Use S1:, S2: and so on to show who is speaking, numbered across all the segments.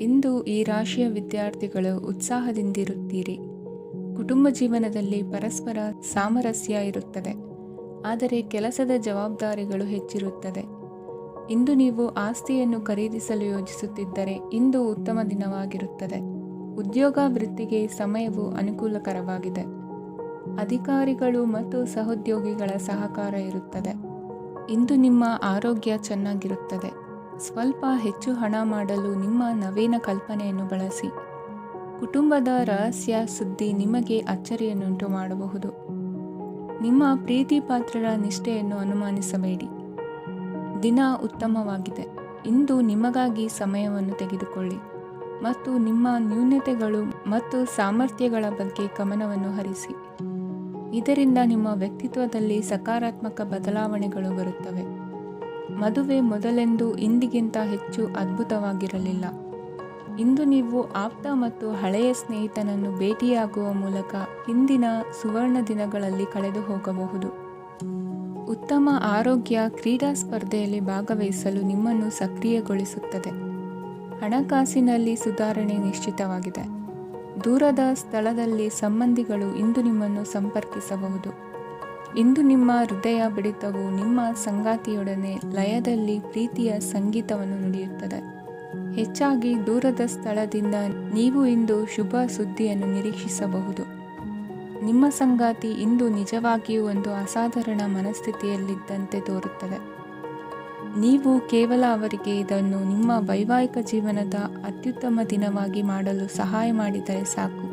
S1: ಇಂದು ಈ ರಾಶಿಯ ವಿದ್ಯಾರ್ಥಿಗಳು ಉತ್ಸಾಹದಿಂದಿರುತ್ತೀರಿ. ಕುಟುಂಬ ಜೀವನದಲ್ಲಿ ಪರಸ್ಪರ ಸಾಮರಸ್ಯ ಇರುತ್ತದೆ, ಆದರೆ ಕೆಲಸದ ಜವಾಬ್ದಾರಿಗಳು ಹೆಚ್ಚಿರುತ್ತದೆ. ಇಂದು ನೀವು ಆಸ್ತಿಯನ್ನು ಖರೀದಿಸಲು ಯೋಜಿಸುತ್ತಿದ್ದರೆ ಇಂದು ಉತ್ತಮ ದಿನವಾಗಿರುತ್ತದೆ. ಉದ್ಯೋಗ ವೃತ್ತಿಗೆ ಸಮಯವು ಅನುಕೂಲಕರವಾಗಿದೆ. ಅಧಿಕಾರಿಗಳು ಮತ್ತು ಸಹೋದ್ಯೋಗಿಗಳ ಸಹಕಾರ ಇರುತ್ತದೆ. ಇಂದು ನಿಮ್ಮ ಆರೋಗ್ಯ ಚೆನ್ನಾಗಿರುತ್ತದೆ. ಸ್ವಲ್ಪ ಹೆಚ್ಚು ಹಣ ಮಾಡಲು ನಿಮ್ಮ ನವೀನ ಕಲ್ಪನೆಯನ್ನು ಬಳಸಿ. ಕುಟುಂಬದ ರಹಸ್ಯ ಸುದ್ದಿ ನಿಮಗೆ ಅಚ್ಚರಿಯನ್ನುಂಟು ಮಾಡಬಹುದು. ನಿಮ್ಮ ಪ್ರೀತಿ ಪಾತ್ರರ ನಿಷ್ಠೆಯನ್ನು ಅನುಮಾನಿಸಬೇಡಿ. ದಿನ ಉತ್ತಮವಾಗಿದೆ. ಇಂದು ನಿಮಗಾಗಿ ಸಮಯವನ್ನು ತೆಗೆದುಕೊಳ್ಳಿ ಮತ್ತು ನಿಮ್ಮ ನ್ಯೂನತೆಗಳು ಮತ್ತು ಸಾಮರ್ಥ್ಯಗಳ ಬಗ್ಗೆ ಗಮನವನ್ನು ಹರಿಸಿ. ಇದರಿಂದ ನಿಮ್ಮ ವ್ಯಕ್ತಿತ್ವದಲ್ಲಿ ಸಕಾರಾತ್ಮಕ ಬದಲಾವಣೆಗಳು ಬರುತ್ತವೆ. ಮದುವೆ ಮೊದಲೆಂದು ಇಂದಿಗಿಂತ ಹೆಚ್ಚು ಅದ್ಭುತವಾಗಿರಲಿಲ್ಲ. ಇಂದು ನೀವು ಆಪ್ತ ಮತ್ತು ಹಳೆಯ ಸ್ನೇಹಿತನನ್ನು ಭೇಟಿಯಾಗುವ ಮೂಲಕ ಹಿಂದಿನ ಸುವರ್ಣ ದಿನಗಳಲ್ಲಿ ಕಳೆದು ಹೋಗಬಹುದು. ಉತ್ತಮ ಆರೋಗ್ಯ ಕ್ರೀಡಾ ಸ್ಪರ್ಧೆಯಲ್ಲಿ ಭಾಗವಹಿಸಲು ನಿಮ್ಮನ್ನು ಸಕ್ರಿಯಗೊಳಿಸುತ್ತದೆ. ಹಣಕಾಸಿನಲ್ಲಿ ಸುಧಾರಣೆ ನಿಶ್ಚಿತವಾಗಿದೆ. ದೂರದ ಸ್ಥಳದಲ್ಲಿ ಸಂಬಂಧಿಗಳು ಇಂದು ನಿಮ್ಮನ್ನು ಸಂಪರ್ಕಿಸಬಹುದು. ಇಂದು ನಿಮ್ಮ ಹೃದಯ ಬಡಿತವು ನಿಮ್ಮ ಸಂಗಾತಿಯೊಡನೆ ಲಯದಲ್ಲಿ ಪ್ರೀತಿಯ ಸಂಗೀತವನ್ನು ನುಡಿಯುತ್ತದೆ. ಹೆಚ್ಚಾಗಿ ದೂರದ ಸ್ಥಳದಿಂದ ನೀವು ಇಂದು ಶುಭ ಸುದ್ದಿಯನ್ನು ನಿರೀಕ್ಷಿಸಬಹುದು. ನಿಮ್ಮ ಸಂಗಾತಿ ಇಂದು ನಿಜವಾಗಿಯೂ ಒಂದು ಅಸಾಧಾರಣ ಮನಸ್ಥಿತಿಯಲ್ಲಿದ್ದಂತೆ ತೋರುತ್ತದೆ. ನೀವು ಕೇವಲ ಅವರಿಗೆ ಇದನ್ನು ನಿಮ್ಮ ವೈವಾಹಿಕ ಜೀವನದ ಅತ್ಯುತ್ತಮ ದಿನವಾಗಿ ಮಾಡಲು ಸಹಾಯ ಮಾಡಿದರೆ ಸಾಕು.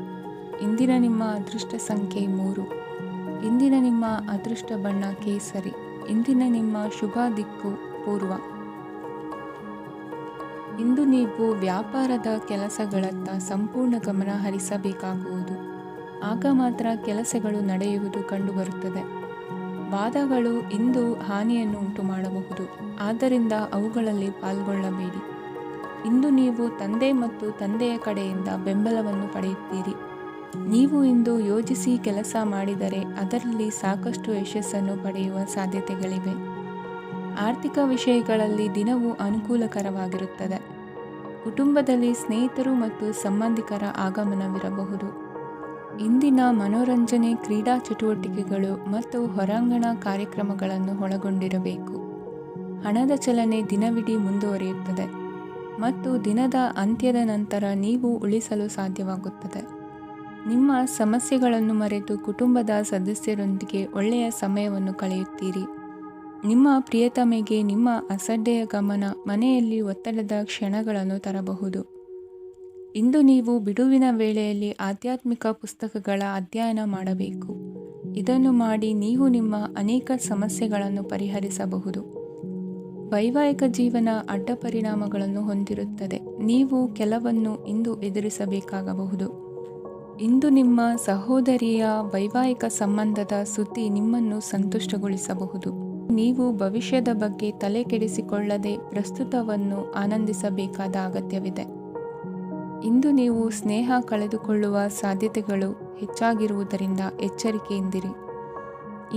S1: ಇಂದಿನ ನಿಮ್ಮ ಅದೃಷ್ಟ ಸಂಖ್ಯೆ 3. ಇಂದಿನ ನಿಮ್ಮ ಅದೃಷ್ಟ ಬಣ್ಣ ಕೇಸರಿ. ಇಂದಿನ ನಿಮ್ಮ ಶುಭ ದಿಕ್ಕು ಪೂರ್ವ. ಇಂದು ನೀವು ವ್ಯಾಪಾರದ ಕೆಲಸಗಳತ್ತ ಸಂಪೂರ್ಣ ಗಮನ ಹರಿಸಬೇಕಾಗುವುದು. ಆಗ ಮಾತ್ರ ಕೆಲಸಗಳು ನಡೆಯುವುದು ಕಂಡುಬರುತ್ತದೆ. ವಾದಗಳು ಇಂದು ಹಾನಿಯನ್ನು ಉಂಟು ಮಾಡಬಹುದು, ಆದ್ದರಿಂದ ಅವುಗಳಲ್ಲಿ ಪಾಲ್ಗೊಳ್ಳಬೇಡಿ. ಇಂದು ನೀವು ತಂದೆ ಮತ್ತು ತಂದೆಯ ಕಡೆಯಿಂದ ಬೆಂಬಲವನ್ನು ಪಡೆಯುತ್ತೀರಿ. ನೀವು ಇಂದು ಯೋಜಿಸಿ ಕೆಲಸ ಮಾಡಿದರೆ ಅದರಲ್ಲಿ ಸಾಕಷ್ಟು ಯಶಸ್ಸನ್ನು ಪಡೆಯುವ ಸಾಧ್ಯತೆಗಳಿವೆ. ಆರ್ಥಿಕ ವಿಷಯಗಳಲ್ಲಿ ದಿನವು ಅನುಕೂಲಕರವಾಗಿರುತ್ತದೆ. ಕುಟುಂಬದಲ್ಲಿ ಸ್ನೇಹಿತರು ಮತ್ತು ಸಂಬಂಧಿಕರ ಆಗಮನವಿರಬಹುದು. ಇಂದಿನ ಮನೋರಂಜನೆ ಕ್ರೀಡಾ ಚಟುವಟಿಕೆಗಳು ಮತ್ತು ಹೊರಾಂಗಣ ಕಾರ್ಯಕ್ರಮಗಳನ್ನು ಒಳಗೊಂಡಿರಬೇಕು. ಹಣದ ಚಲನೆ ದಿನವಿಡೀ ಮುಂದುವರಿಯುತ್ತದೆ ಮತ್ತು ದಿನದ ಅಂತ್ಯದ ನಂತರ ನೀವು ಉಳಿಸಲು ಸಾಧ್ಯವಾಗುತ್ತದೆ. ನಿಮ್ಮ ಸಮಸ್ಯೆಗಳನ್ನು ಮರೆತು ಕುಟುಂಬದ ಸದಸ್ಯರೊಂದಿಗೆ ಒಳ್ಳೆಯ ಸಮಯವನ್ನು ಕಳೆಯುತ್ತೀರಿ. ನಿಮ್ಮ ಪ್ರಿಯತಮೆಗೆ ನಿಮ್ಮ ಅಸಡ್ಡೆಯ ಗಮನ ಮನೆಯಲ್ಲಿ ಒತ್ತಡದ ಕ್ಷಣಗಳನ್ನು ತರಬಹುದು. ಇಂದು ನೀವು ಬಿಡುವಿನ ವೇಳೆಯಲ್ಲಿ ಆಧ್ಯಾತ್ಮಿಕ ಪುಸ್ತಕಗಳ ಅಧ್ಯಯನ ಮಾಡಬೇಕು. ಇದನ್ನು ಮಾಡಿ ನೀವು ನಿಮ್ಮ ಅನೇಕ ಸಮಸ್ಯೆಗಳನ್ನು ಪರಿಹರಿಸಬಹುದು. ವೈವಾಹಿಕ ಜೀವನ ಅಡ್ಡ ಪರಿಣಾಮಗಳನ್ನು ಹೊಂದಿರುತ್ತದೆ. ನೀವು ಕೆಲವನ್ನು ಇಂದು ಎದುರಿಸಬೇಕಾಗಬಹುದು. ಇಂದು ನಿಮ್ಮ ಸಹೋದರಿಯ ವೈವಾಹಿಕ ಸಂಬಂಧದ ಸುದ್ದಿ ನಿಮ್ಮನ್ನು ಸಂತುಷ್ಟಗೊಳಿಸಬಹುದು. ನೀವು ಭವಿಷ್ಯದ ಬಗ್ಗೆ ತಲೆ ಕೆಡಿಸಿಕೊಳ್ಳದೆ ಪ್ರಸ್ತುತವನ್ನು ಆನಂದಿಸಬೇಕಾದ ಅಗತ್ಯವಿದೆ. ಇಂದು ನೀವು ಸ್ನೇಹ ಕಳೆದುಕೊಳ್ಳುವ ಸಾಧ್ಯತೆಗಳು ಹೆಚ್ಚಾಗಿರುವುದರಿಂದ ಎಚ್ಚರಿಕೆಯಿಂದಿರಿ.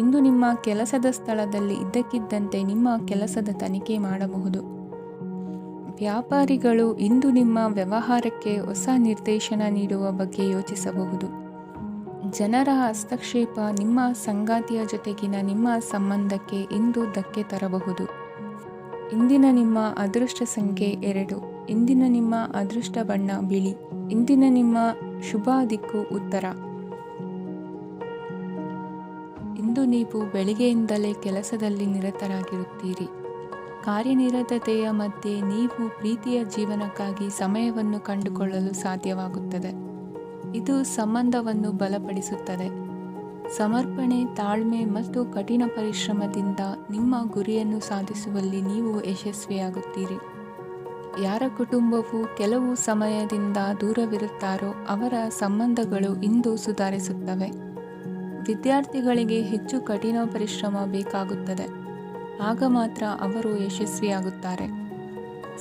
S1: ಇಂದು ನಿಮ್ಮ ಕೆಲಸದ ಸ್ಥಳದಲ್ಲಿ ಇದ್ದಕ್ಕಿದ್ದಂತೆ ನಿಮ್ಮ ಕೆಲಸದ ತನಿಖೆ ಮಾಡಬಹುದು. ವ್ಯಾಪಾರಿಗಳು ಇಂದು ನಿಮ್ಮ ವ್ಯವಹಾರಕ್ಕೆ ಹೊಸ ನಿರ್ದೇಶನ ನೀಡುವ ಬಗ್ಗೆ ಯೋಚಿಸಬಹುದು. ಜನರ ಹಸ್ತಕ್ಷೇಪ ನಿಮ್ಮ ಸಂಗಾತಿಯ ಜೊತೆಗಿನ ನಿಮ್ಮ ಸಂಬಂಧಕ್ಕೆ ಇಂದು ಧಕ್ಕೆ ತರಬಹುದು. ಇಂದಿನ ನಿಮ್ಮ ಅದೃಷ್ಟ ಸಂಖ್ಯೆ 2. ಇಂದಿನ ನಿಮ್ಮ ಅದೃಷ್ಟ ಬಣ್ಣ ಬಿಳಿ. ಇಂದಿನ ನಿಮ್ಮ ಶುಭ ದಿಕ್ಕು ಉತ್ತರ. ಇಂದು ನೀವು ಬೆಳಿಗ್ಗೆಯಿಂದಲೇ ಕೆಲಸದಲ್ಲಿ ನಿರತರಾಗಿರುತ್ತೀರಿ. ಕಾರ್ಯನಿರತತೆಯ ಮಧ್ಯೆ ನೀವು ಪ್ರೀತಿಯ ಜೀವನಕ್ಕಾಗಿ ಸಮಯವನ್ನು ಕಂಡುಕೊಳ್ಳಲು ಸಾಧ್ಯವಾಗುತ್ತದೆ. ಇದು ಸಂಬಂಧವನ್ನು ಬಲಪಡಿಸುತ್ತದೆ. ಸಮರ್ಪಣೆ, ತಾಳ್ಮೆ ಮತ್ತು ಕಠಿಣ ಪರಿಶ್ರಮದಿಂದ ನಿಮ್ಮ ಗುರಿಯನ್ನು ಸಾಧಿಸುವಲ್ಲಿ ನೀವು ಯಶಸ್ವಿಯಾಗುತ್ತೀರಿ. ಯಾರ ಕುಟುಂಬವು ಕೆಲವು ಸಮಯದಿಂದ ದೂರವಿರುತ್ತಾರೋ ಅವರ ಸಂಬಂಧಗಳು ಇಂದು ಸುಧಾರಿಸುತ್ತವೆ. ವಿದ್ಯಾರ್ಥಿಗಳಿಗೆ ಹೆಚ್ಚು ಕಠಿಣ ಪರಿಶ್ರಮ ಬೇಕಾಗುತ್ತದೆ. ಆಗ ಮಾತ್ರ ಅವರು ಯಶಸ್ವಿಯಾಗುತ್ತಾರೆ.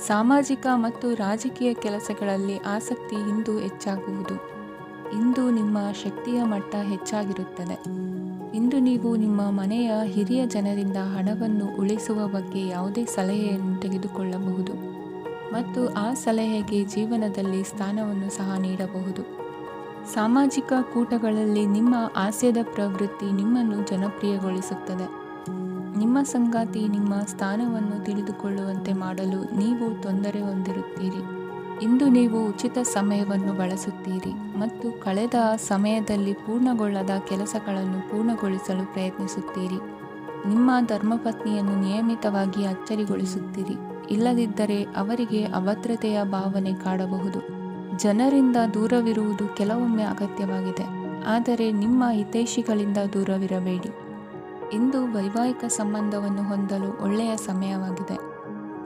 S1: ಸಾಮಾಜಿಕ ಮತ್ತು ರಾಜಕೀಯ ಕೆಲಸಗಳಲ್ಲಿ ಆಸಕ್ತಿ ಇಂದು ಹೆಚ್ಚಾಗುವುದು. ಇಂದು ನಿಮ್ಮ ಶಕ್ತಿಯ ಮಟ್ಟ ಹೆಚ್ಚಾಗಿರುತ್ತದೆ. ಇಂದು ನೀವು ನಿಮ್ಮ ಮನೆಯ ಹಿರಿಯ ಜನರಿಂದ ಹಣವನ್ನು ಉಳಿಸುವ ಬಗ್ಗೆ ಯಾವುದೇ ಸಲಹೆಯನ್ನು ತೆಗೆದುಕೊಳ್ಳಬಹುದು ಮತ್ತು ಆ ಸಲಹೆಗೆ ಜೀವನದಲ್ಲಿ ಸ್ಥಾನವನ್ನು ಸಹ ನೀಡಬಹುದು. ಸಾಮಾಜಿಕ ಕೂಟಗಳಲ್ಲಿ ನಿಮ್ಮ ಹಾಸ್ಯದ ಪ್ರವೃತ್ತಿ ನಿಮ್ಮನ್ನು ಜನಪ್ರಿಯಗೊಳಿಸುತ್ತದೆ. ನಿಮ್ಮ ಸಂಗಾತಿ ನಿಮ್ಮ ಸ್ಥಾನವನ್ನು ತಿಳಿದುಕೊಳ್ಳುವಂತೆ ಮಾಡಲು ನೀವು ತೊಂದರೆ ಹೊಂದಿರುತ್ತೀರಿ. ಇಂದು ನೀವು ಉಚಿತ ಸಮಯವನ್ನು ಬಳಸುತ್ತೀರಿ ಮತ್ತು ಕಳೆದ ಸಮಯದಲ್ಲಿ ಪೂರ್ಣಗೊಳ್ಳದ ಕೆಲಸಗಳನ್ನು ಪೂರ್ಣಗೊಳಿಸಲು ಪ್ರಯತ್ನಿಸುತ್ತೀರಿ. ನಿಮ್ಮ ಧರ್ಮಪತ್ನಿಯನ್ನು ನಿಯಮಿತವಾಗಿ ಅಚ್ಚರಿಗೊಳಿಸುತ್ತೀರಿ, ಇಲ್ಲದಿದ್ದರೆ ಅವರಿಗೆ ಅಭದ್ರತೆಯ ಭಾವನೆ ಕಾಡಬಹುದು. ಜನರಿಂದ ದೂರವಿರುವುದು ಕೆಲವೊಮ್ಮೆ ಅಗತ್ಯವಾಗಿದೆ, ಆದರೆ ನಿಮ್ಮ ಹಿತೈಷಿಗಳಿಂದ ದೂರವಿರಬೇಡಿ. ಇಂದು ವೈವಾಹಿಕ ಸಂಬಂಧವನ್ನು ಹೊಂದಲು ಒಳ್ಳೆಯ ಸಮಯವಾಗಿದೆ.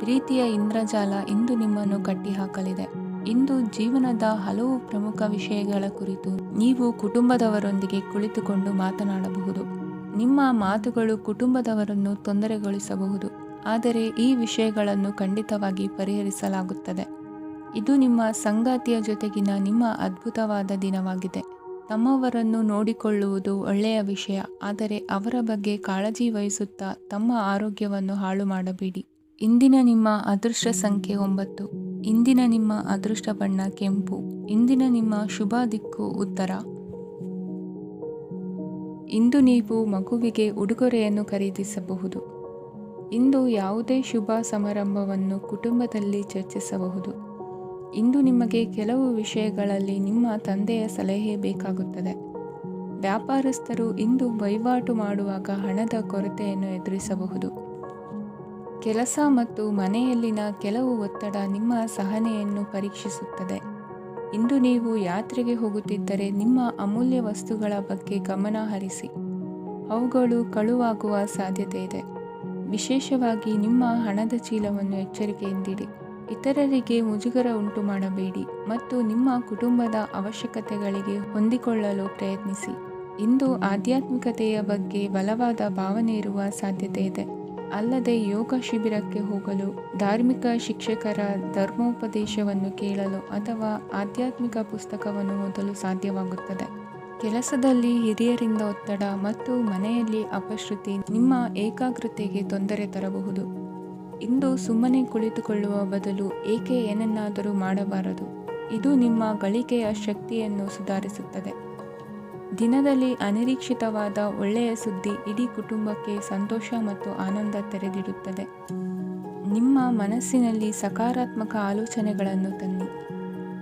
S1: ಪ್ರೀತಿಯ ಇಂದ್ರಜಾಲ ಇಂದು ನಿಮ್ಮನ್ನು ಕಟ್ಟಿಹಾಕಲಿದೆ. ಇಂದು ಜೀವನದ ಹಲವು ಪ್ರಮುಖ ವಿಷಯಗಳ ಕುರಿತು ನೀವು ಕುಟುಂಬದವರೊಂದಿಗೆ ಕುಳಿತುಕೊಂಡು ಮಾತನಾಡಬಹುದು. ನಿಮ್ಮ ಮಾತುಗಳು ಕುಟುಂಬದವರನ್ನು ತೊಂದರೆಗೊಳಿಸಬಹುದು, ಆದರೆ ಈ ವಿಷಯಗಳನ್ನು ಖಂಡಿತವಾಗಿ ಪರಿಹರಿಸಲಾಗುತ್ತದೆ. ಇದು ನಿಮ್ಮ ಸಂಗಾತಿಯ ಜೊತೆಗಿನ ನಿಮ್ಮ ಅದ್ಭುತವಾದ ದಿನವಾಗಿದೆ. ತಮ್ಮವರನ್ನು ನೋಡಿಕೊಳ್ಳುವುದು ಒಳ್ಳೆಯ ವಿಷಯ, ಆದರೆ ಅವರ ಬಗ್ಗೆ ಕಾಳಜಿ ವಹಿಸುತ್ತಾ ತಮ್ಮ ಆರೋಗ್ಯವನ್ನು ಹಾಳು ಮಾಡಬೇಡಿ. ಇಂದಿನ ನಿಮ್ಮ ಅದೃಷ್ಟ ಸಂಖ್ಯೆ 9. ಇಂದಿನ ನಿಮ್ಮ ಅದೃಷ್ಟ ಬಣ್ಣ ಕೆಂಪು. ಇಂದಿನ ನಿಮ್ಮ ಶುಭ ದಿಕ್ಕು ಉತ್ತರ. ಇಂದು ನೀವು ಮಗುವಿಗೆ ಉಡುಗೊರೆಯನ್ನು ಖರೀದಿಸಬಹುದು. ಇಂದು ಯಾವುದೇ ಶುಭ ಸಮಾರಂಭವನ್ನು ಕುಟುಂಬದಲ್ಲಿ ಚರ್ಚಿಸಬಹುದು. ಇಂದು ನಿಮಗೆ ಕೆಲವು ವಿಷಯಗಳಲ್ಲಿ ನಿಮ್ಮ ತಂದೆಯ ಸಲಹೆ ಬೇಕಾಗುತ್ತದೆ. ವ್ಯಾಪಾರಸ್ಥರು ಇಂದು ವಹಿವಾಟು ಮಾಡುವಾಗ ಹಣದ ಕೊರತೆಯನ್ನು ಎದುರಿಸಬಹುದು. ಕೆಲಸ ಮತ್ತು ಮನೆಯಲ್ಲಿನ ಕೆಲವು ಒತ್ತಡ ನಿಮ್ಮ ಸಹನೆಯನ್ನು ಪರೀಕ್ಷಿಸುತ್ತದೆ. ಇಂದು ನೀವು ಯಾತ್ರೆಗೆ ಹೋಗುತ್ತಿದ್ದರೆ ನಿಮ್ಮ ಅಮೂಲ್ಯ ವಸ್ತುಗಳ ಬಗ್ಗೆ ಗಮನ ಹರಿಸಿ. ಅವುಗಳು ಕಳುವಾಗುವ ಸಾಧ್ಯತೆ ಇದೆ. ವಿಶೇಷವಾಗಿ ನಿಮ್ಮ ಹಣದ ಚೀಲವನ್ನು ಎಚ್ಚರಿಕೆಯಿಂದಿಡಿ. ಇತರರಿಗೆ ಮುಜುಗರ ಉಂಟು ಮಾಡಬೇಡಿ ಮತ್ತು ನಿಮ್ಮ ಕುಟುಂಬದ ಅವಶ್ಯಕತೆಗಳಿಗೆ ಹೊಂದಿಕೊಳ್ಳಲು ಪ್ರಯತ್ನಿಸಿ. ಇಂದು ಆಧ್ಯಾತ್ಮಿಕತೆಯ ಬಗ್ಗೆ ಬಲವಾದ ಭಾವನೆ ಇರುವ ಸಾಧ್ಯತೆ ಇದೆ. ಅಲ್ಲದೆ ಯೋಗ ಶಿಬಿರಕ್ಕೆ ಹೋಗಲು, ಧಾರ್ಮಿಕ ಶಿಕ್ಷಕರ ಧರ್ಮೋಪದೇಶವನ್ನು ಕೇಳಲು ಅಥವಾ ಆಧ್ಯಾತ್ಮಿಕ ಪುಸ್ತಕವನ್ನು ಓದಲು ಸಾಧ್ಯವಾಗುತ್ತದೆ. ಕೆಲಸದಲ್ಲಿ ಹಿರಿಯರಿಂದ ಒತ್ತಡ ಮತ್ತು ಮನೆಯಲ್ಲಿ ಅಪಶ್ರುತಿ ನಿಮ್ಮ ಏಕಾಗ್ರತೆಗೆ ತೊಂದರೆ ತರಬಹುದು. ಇಂದು ಸುಮ್ಮನೆ ಕುಳಿತುಕೊಳ್ಳುವ ಬದಲು ಏಕೆ ಏನನ್ನಾದರೂ ಮಾಡಬಾರದು. ಇದು ನಿಮ್ಮ ಗಳಿಕೆಯ ಶಕ್ತಿಯನ್ನು ಸುಧಾರಿಸುತ್ತದೆ. ದಿನದಲ್ಲಿ ಅನಿರೀಕ್ಷಿತವಾದ ಒಳ್ಳೆಯ ಸುದ್ದಿ ಇಡೀ ಕುಟುಂಬಕ್ಕೆ ಸಂತೋಷ ಮತ್ತು ಆನಂದ ತೆರೆದಿಡುತ್ತದೆ. ನಿಮ್ಮ ಮನಸ್ಸಿನಲ್ಲಿ ಸಕಾರಾತ್ಮಕ ಆಲೋಚನೆಗಳನ್ನು ತನ್ನಿ.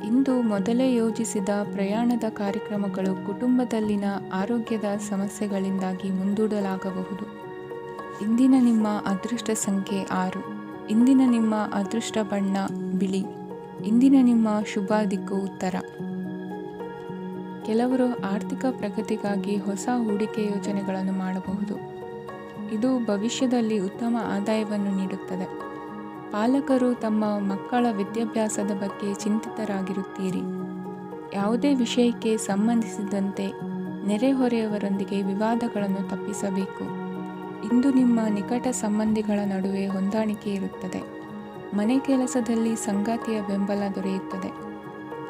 S1: ಇಂದು ಮೊದಲೇ ಯೋಜಿಸಿದ ಪ್ರಯಾಣದ ಕಾರ್ಯಕ್ರಮಗಳು ಕುಟುಂಬದಲ್ಲಿನ ಆರೋಗ್ಯದ ಸಮಸ್ಯೆಗಳಿಂದಾಗಿ ಮುಂದೂಡಲಾಗಬಹುದು. ಇಂದಿನ ನಿಮ್ಮ ಅದೃಷ್ಟ ಸಂಖ್ಯೆ 6. ಇಂದಿನ ನಿಮ್ಮ ಅದೃಷ್ಟ ಬಣ್ಣ ಬಿಳಿ. ಇಂದಿನ ನಿಮ್ಮ ಶುಭ ದಿಕ್ಕು ಉತ್ತರ. ಕೆಲವರು ಆರ್ಥಿಕ ಪ್ರಗತಿಗಾಗಿ ಹೊಸ ಹೂಡಿಕೆ ಯೋಜನೆಗಳನ್ನು ಮಾಡಬಹುದು. ಇದು ಭವಿಷ್ಯದಲ್ಲಿ ಉತ್ತಮ ಆದಾಯವನ್ನು ನೀಡುತ್ತದೆ. ಪಾಲಕರು ತಮ್ಮ ಮಕ್ಕಳ ವಿದ್ಯಾಭ್ಯಾಸದ ಬಗ್ಗೆ ಚಿಂತಿತರಾಗಿರುತ್ತೀರಿ. ಯಾವುದೇ ವಿಷಯಕ್ಕೆ ಸಂಬಂಧಿಸಿದಂತೆ ನೆರೆಹೊರೆಯವರೊಂದಿಗೆ ವಿವಾದಗಳನ್ನು ತಪ್ಪಿಸಬೇಕು. ಇಂದು ನಿಮ್ಮ ನಿಕಟ ಸಂಬಂಧಿಗಳ ನಡುವೆ ಹೊಂದಾಣಿಕೆ ಇರುತ್ತದೆ. ಮನೆ ಕೆಲಸದಲ್ಲಿ ಸಂಗಾತಿಯ ಬೆಂಬಲ ದೊರೆಯುತ್ತದೆ.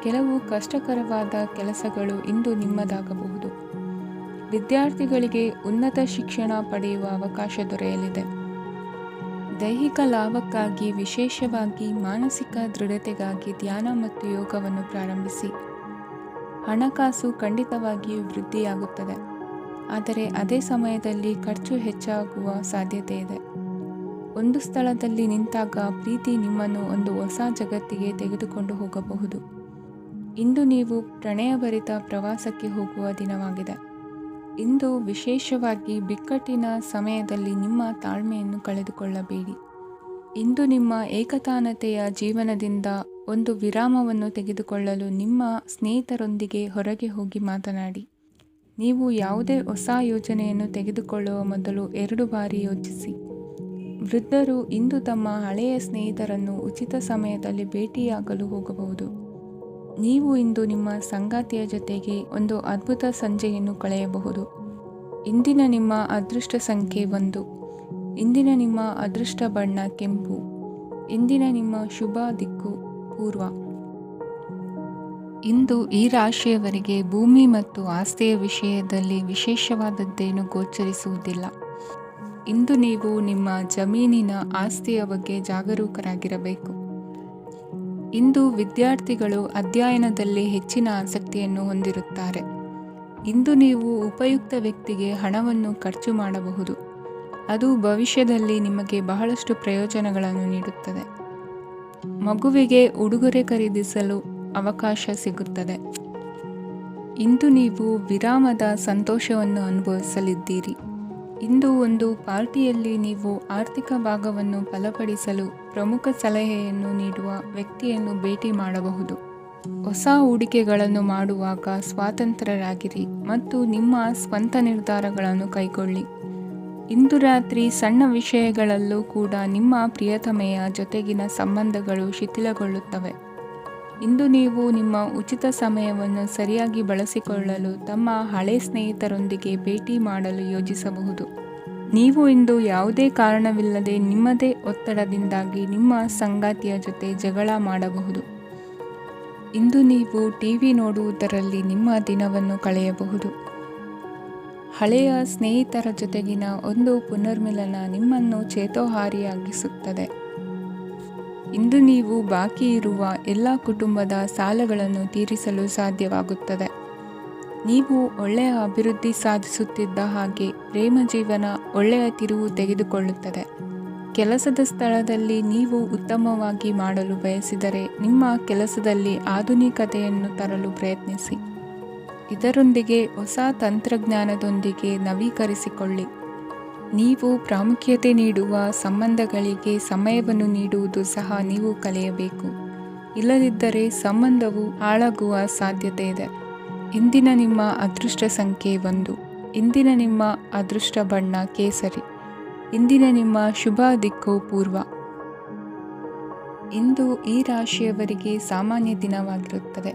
S1: ಕೆಲವು ಕಷ್ಟಕರವಾದ ಕೆಲಸಗಳು ಇಂದು ನಿಮ್ಮದಾಗಬಹುದು. ವಿದ್ಯಾರ್ಥಿಗಳಿಗೆ ಉನ್ನತ ಶಿಕ್ಷಣ ಪಡೆಯುವ ಅವಕಾಶ ದೊರೆಯಲಿದೆ. ದೈಹಿಕ ಲಾಭಕ್ಕಾಗಿ, ವಿಶೇಷವಾಗಿ ಮಾನಸಿಕ ದೃಢತೆಗಾಗಿ ಧ್ಯಾನ ಮತ್ತು ಯೋಗವನ್ನು ಪ್ರಾರಂಭಿಸಿ. ಹಣಕಾಸು ಖಂಡಿತವಾಗಿಯೂ ವೃದ್ಧಿಯಾಗುತ್ತದೆ, ಆದರೆ ಅದೇ ಸಮಯದಲ್ಲಿ ಖರ್ಚು ಹೆಚ್ಚಾಗುವ ಸಾಧ್ಯತೆ ಇದೆ. ಒಂದು ಸ್ಥಳದಲ್ಲಿ ನಿಂತಾಗ ಪ್ರೀತಿ ನಿಮ್ಮನ್ನು ಒಂದು ಹೊಸ ಜಗತ್ತಿಗೆ ತೆಗೆದುಕೊಂಡು ಹೋಗಬಹುದು. ಇಂದು ನೀವು ಪ್ರಣಯಭರಿತ ಪ್ರವಾಸಕ್ಕೆ ಹೋಗುವ ದಿನವಾಗಿದೆ. ಇಂದು ವಿಶೇಷವಾಗಿ ಬಿಕ್ಕಟ್ಟಿನ ಸಮಯದಲ್ಲಿ ನಿಮ್ಮ ತಾಳ್ಮೆಯನ್ನು ಕಳೆದುಕೊಳ್ಳಬೇಡಿ. ಇಂದು ನಿಮ್ಮ ಏಕತಾನತೆಯ ಜೀವನದಿಂದ ಒಂದು ವಿರಾಮವನ್ನು ತೆಗೆದುಕೊಳ್ಳಲು ನಿಮ್ಮ ಸ್ನೇಹಿತರೊಂದಿಗೆ ಹೊರಗೆ ಹೋಗಿ ಮಾತನಾಡಿ. ನೀವು ಯಾವುದೇ ಹೊಸ ಯೋಜನೆಯನ್ನು ತೆಗೆದುಕೊಳ್ಳುವ ಮೊದಲು 2 ಬಾರಿ ಯೋಚಿಸಿ. ವೃದ್ಧರು ಇಂದು ತಮ್ಮ ಹಳೆಯ ಸ್ನೇಹಿತರನ್ನು ಉಚಿತ ಸಮಯದಲ್ಲಿ ಭೇಟಿಯಾಗಲು ಹೋಗಬಹುದು. ನೀವು ಇಂದು ನಿಮ್ಮ ಸಂಗಾತಿಯ ಜೊತೆಗೆ ಒಂದು ಅದ್ಭುತ ಸಂಜೆಯನ್ನು ಕಳೆಯಬಹುದು. ಇಂದಿನ ನಿಮ್ಮ ಅದೃಷ್ಟ ಸಂಖ್ಯೆ 1. ಇಂದಿನ ನಿಮ್ಮ ಅದೃಷ್ಟ ಬಣ್ಣ ಕೆಂಪು. ಇಂದಿನ ನಿಮ್ಮ ಶುಭ ದಿಕ್ಕು ಪೂರ್ವ. ಇಂದು ಈ ರಾಶಿಯವರಿಗೆ ಭೂಮಿ ಮತ್ತು ಆಸ್ತಿಯ ವಿಷಯದಲ್ಲಿ ವಿಶೇಷವಾದದ್ದೇನು ಗೋಚರಿಸುವುದಿಲ್ಲ. ಇಂದು ನೀವು ನಿಮ್ಮ ಜಮೀನಿನ ಆಸ್ತಿಯ ಬಗ್ಗೆ ಜಾಗರೂಕರಾಗಿರಬೇಕು. ಇಂದು ವಿದ್ಯಾರ್ಥಿಗಳು ಅಧ್ಯಯನದಲ್ಲಿ ಹೆಚ್ಚಿನ ಆಸಕ್ತಿಯನ್ನು ಹೊಂದಿರುತ್ತಾರೆ. ಇಂದು ನೀವು ಉಪಯುಕ್ತ ವ್ಯಕ್ತಿಗೆ ಹಣವನ್ನು ಖರ್ಚು ಮಾಡಬಹುದು. ಅದು ಭವಿಷ್ಯದಲ್ಲಿ ನಿಮಗೆ ಬಹಳಷ್ಟು ಪ್ರಯೋಜನಗಳನ್ನು ನೀಡುತ್ತದೆ. ಮಗುವಿಗೆ ಉಡುಗೊರೆ ಖರೀದಿಸಲು ಅವಕಾಶ ಸಿಗುತ್ತದೆ. ಇಂದು ನೀವು ವಿರಾಮದ ಸಂತೋಷವನ್ನು ಅನುಭವಿಸಲಿದ್ದೀರಿ. ಇಂದು ಒಂದು ಪಾರ್ಟಿಯಲ್ಲಿ ನೀವು ಆರ್ಥಿಕ ಭಾಗವನ್ನು ಬಲಪಡಿಸಲು ಪ್ರಮುಖ ಸಲಹೆಯನ್ನು ನೀಡುವ ವ್ಯಕ್ತಿಯನ್ನು ಭೇಟಿ ಮಾಡಬಹುದು. ಹೊಸ ಹೂಡಿಕೆಗಳನ್ನು ಮಾಡುವಾಗ ಸ್ವಾತಂತ್ರ್ಯರಾಗಿರಿ ಮತ್ತು ನಿಮ್ಮ ಸ್ವಂತ ನಿರ್ಧಾರಗಳನ್ನು ಕೈಗೊಳ್ಳಿ. ಇಂದು ರಾತ್ರಿ ಸಣ್ಣ ವಿಷಯಗಳಲ್ಲೂ ಕೂಡ ನಿಮ್ಮ ಪ್ರಿಯತಮೆಯ ಜೊತೆಗಿನ ಸಂಬಂಧಗಳು ಶಿಥಿಲಗೊಳ್ಳುತ್ತವೆ. ಇಂದು ನೀವು ನಿಮ್ಮ ಉಚಿತ ಸಮಯವನ್ನು ಸರಿಯಾಗಿ ಬಳಸಿಕೊಳ್ಳಲು ತಮ್ಮ ಹಳೆ ಸ್ನೇಹಿತರೊಂದಿಗೆ ಭೇಟಿ ಮಾಡಲು ಯೋಜಿಸಬಹುದು. ನೀವು ಇಂದು ಯಾವುದೇ ಕಾರಣವಿಲ್ಲದೆ ನಿಮ್ಮದೇ ಒತ್ತಡದಿಂದಾಗಿ ನಿಮ್ಮ ಸಂಗಾತಿಯ ಜೊತೆ ಜಗಳ ಮಾಡಬಹುದು. ಇಂದು ನೀವು ಟಿವಿ ನೋಡುವುದರಲ್ಲಿ ನಿಮ್ಮ ದಿನವನ್ನು ಕಳೆಯಬಹುದು. ಹಳೆಯ ಸ್ನೇಹಿತರ ಜೊತೆಗಿನ ಒಂದು ಪುನರ್ಮಿಲನ ನಿಮ್ಮನ್ನು ಚೇತೋಹಾರಿಯಾಗಿಸುತ್ತದೆ. ಇಂದು ನೀವು ಬಾಕಿ ಇರುವ ಎಲ್ಲ ಕುಟುಂಬದ ಸಾಲಗಳನ್ನು ತೀರಿಸಲು ಸಾಧ್ಯವಾಗುತ್ತದೆ. ನೀವು ಒಳ್ಳೆಯ ಅಭಿವೃದ್ಧಿ ಸಾಧಿಸುತ್ತಿದ್ದ ಹಾಗೆ ಪ್ರೇಮ ಜೀವನ ಒಳ್ಳೆಯ ತಿರುವು ತೆಗೆದುಕೊಳ್ಳುತ್ತದೆ. ಕೆಲಸದ ಸ್ಥಳದಲ್ಲಿ ನೀವು ಉತ್ತಮವಾಗಿ ಮಾಡಲು ಬಯಸಿದರೆ ನಿಮ್ಮ ಕೆಲಸದಲ್ಲಿ ಆಧುನಿಕತೆಯನ್ನು ತರಲು ಪ್ರಯತ್ನಿಸಿ. ಇದರೊಂದಿಗೆ ಹೊಸ ತಂತ್ರಜ್ಞಾನದೊಂದಿಗೆ ನವೀಕರಿಸಿಕೊಳ್ಳಿ. ನೀವು ಪ್ರಾಮುಖ್ಯತೆ ನೀಡುವ ಸಂಬಂಧಗಳಿಗೆ ಸಮಯವನ್ನು ನೀಡುವುದು ಸಹ ನೀವು ಕಲಿಯಬೇಕು. ಇಲ್ಲದಿದ್ದರೆ ಸಂಬಂಧವು ಹಾಳಾಗುವ ಸಾಧ್ಯತೆ ಇದೆ. ಇಂದಿನ ನಿಮ್ಮ ಅದೃಷ್ಟ ಸಂಖ್ಯೆ 1. ಇಂದಿನ ನಿಮ್ಮ ಅದೃಷ್ಟ ಬಣ್ಣ ಕೇಸರಿ. ಇಂದಿನ ನಿಮ್ಮ ಶುಭ ದಿಕ್ಕು ಪೂರ್ವ. ಇಂದು ಈ ರಾಶಿಯವರಿಗೆ ಸಾಮಾನ್ಯ ದಿನವಾಗಿರುತ್ತದೆ.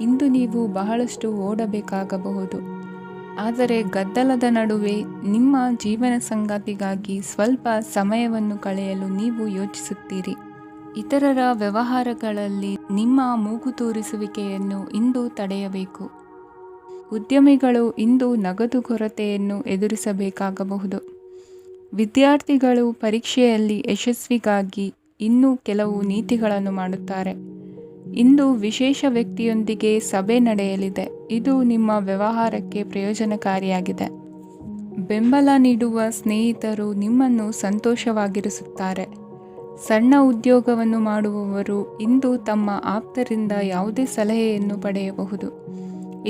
S1: ಇಂದು ನೀವು ಬಹಳಷ್ಟು ಓಡಬೇಕಾಗಬಹುದು. ಆದರೆ ಗದ್ದಲದ ನಡುವೆ ನಿಮ್ಮ ಜೀವನ ಸಂಗಾತಿಗಾಗಿ ಸ್ವಲ್ಪ ಸಮಯವನ್ನು ಕಳೆಯಲು ನೀವು ಯೋಚಿಸುತ್ತೀರಿ. ಇತರರ ವ್ಯವಹಾರಗಳಲ್ಲಿ ನಿಮ್ಮ ಮೂಗು ತೂರಿಸುವಿಕೆಯನ್ನು ಇಂದು ತಡೆಯಬೇಕು. ಉದ್ಯಮಿಗಳು ಇಂದು ನಗದು ಕೊರತೆಯನ್ನು ಎದುರಿಸಬೇಕಾಗಬಹುದು. ವಿದ್ಯಾರ್ಥಿಗಳು ಪರೀಕ್ಷೆಯಲ್ಲಿ ಯಶಸ್ವಿಗಾಗಿ ಇನ್ನೂ ಕೆಲವು ನೀತಿಗಳನ್ನು ಮಾಡುತ್ತಾರೆ. ಇಂದು ವಿಶೇಷ ವ್ಯಕ್ತಿಯೊಂದಿಗೆ ಸಭೆ ನಡೆಯಲಿದೆ. ಇದು ನಿಮ್ಮ ವ್ಯವಹಾರಕ್ಕೆ ಪ್ರಯೋಜನಕಾರಿಯಾಗಿದೆ. ಬೆಂಬಲ ನೀಡುವ ಸ್ನೇಹಿತರು ನಿಮ್ಮನ್ನು ಸಂತೋಷವಾಗಿರಿಸುತ್ತಾರೆ. ಸಣ್ಣ ಉದ್ಯೋಗವನ್ನು ಮಾಡುವವರು ಇಂದು ತಮ್ಮ ಆಪ್ತರಿಂದ ಯಾವುದೇ ಸಲಹೆಯನ್ನು ಪಡೆಯಬಹುದು.